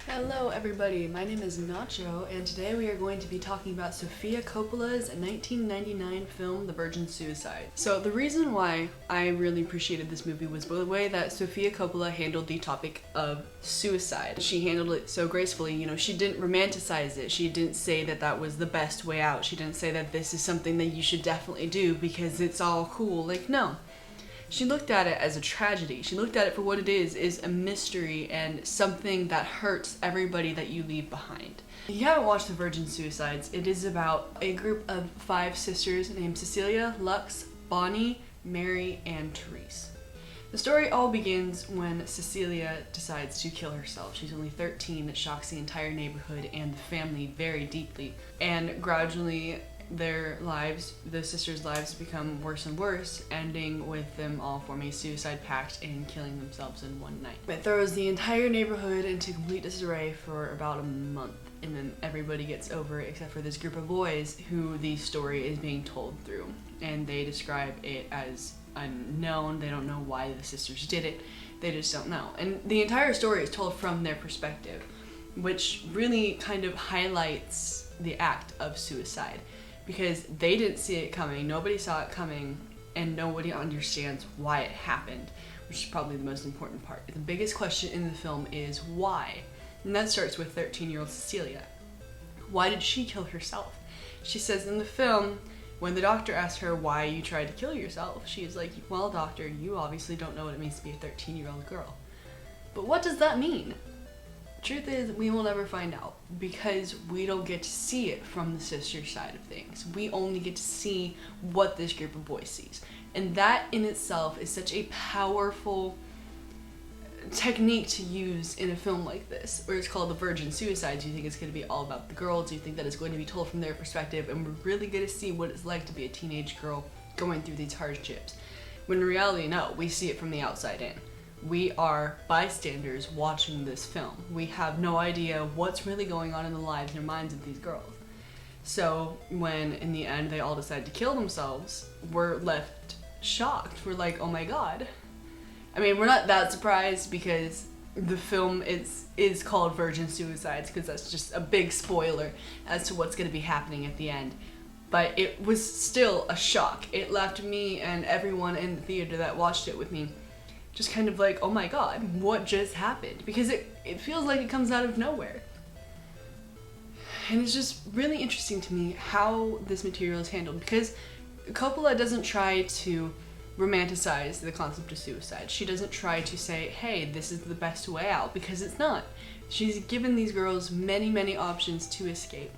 Hello everybody, my name is Nacho, and today we are going to be talking about Sofia Coppola's 1999 film, The Virgin Suicide. So the reason why I really appreciated this movie was the way that Sofia Coppola handled the topic of suicide. She handled it so gracefully, she didn't romanticize it. She didn't say that that was the best way out. She didn't say that this is something that you should definitely do because it's all cool. No. She looked at it as a tragedy. She looked at it for what it is a mystery and something that hurts everybody that you leave behind. If you haven't watched The Virgin Suicides, it is about a group of 5 sisters named Cecilia, Lux, Bonnie, Mary, and Therese. The story all begins when Cecilia decides to kill herself. She's only 13. It shocks the entire neighborhood and the family very deeply. And gradually, the sisters' lives become worse and worse, ending with them all forming a suicide pact and killing themselves in one night. It throws the entire neighborhood into complete disarray for about a month, and then everybody gets over it except for this group of boys who the story is being told through. And they describe it as unknown. They don't know why the sisters did it. They just don't know. And the entire story is told from their perspective, which really kind of highlights the act of suicide. Because they didn't see it coming, nobody saw it coming, and nobody understands why it happened, which is probably the most important part. The biggest question in the film is why? And that starts with 13-year-old Cecilia. Why did she kill herself? She says in the film, when the doctor asked her why you tried to kill yourself, she's like, well, doctor, you obviously don't know what it means to be a 13-year-old girl. But what does that mean? Truth is, we will never find out because we don't get to see it from the sister side of things. We only get to see what this group of boys sees. And that in itself is such a powerful technique to use in a film like this, where it's called The Virgin Suicides. You think it's going to be all about the girls, you think that it's going to be told from their perspective, and we're really going to see what it's like to be a teenage girl going through these hardships. When in reality, no, we see it from the outside in. We are bystanders watching this film. We have no idea what's really going on in the lives and minds of these girls. So when in the end they all decide to kill themselves, we're left shocked. We're like, oh my god. I mean, we're not that surprised because the film is called Virgin Suicides, because that's just a big spoiler as to what's going to be happening at the end. But it was still a shock. It left me and everyone in the theater that watched it with me just kind of like, oh my god, what just happened? Because it feels like it comes out of nowhere. And it's just really interesting to me how this material is handled, because Coppola doesn't try to romanticize the concept of suicide. She doesn't try to say, hey, this is the best way out, because it's not. She's given these girls many, many options to escape.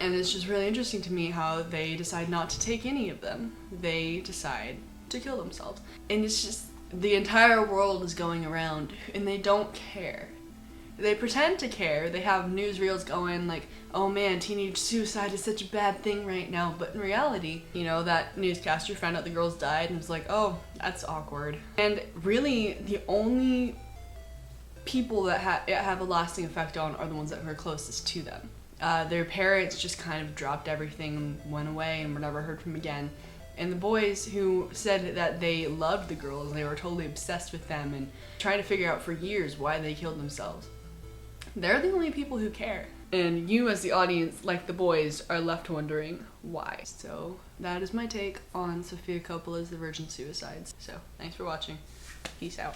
And it's just really interesting to me how they decide not to take any of them. They decide to kill themselves. And it's just, the entire world is going around and they don't care. They pretend to care. They have newsreels going like, oh man, teenage suicide is such a bad thing right now. But in reality, that newscaster found out the girls died and was like, oh, that's awkward. And really, the only people that it have a lasting effect on are the ones that were closest to them. Their parents just kind of dropped everything and went away and were never heard from again. And the boys who said that they loved the girls and they were totally obsessed with them and trying to figure out for years why they killed themselves, they're the only people who care. And you as the audience, like the boys, are left wondering why. So that is my take on Sofia Coppola's The Virgin Suicides. So thanks for watching. Peace out.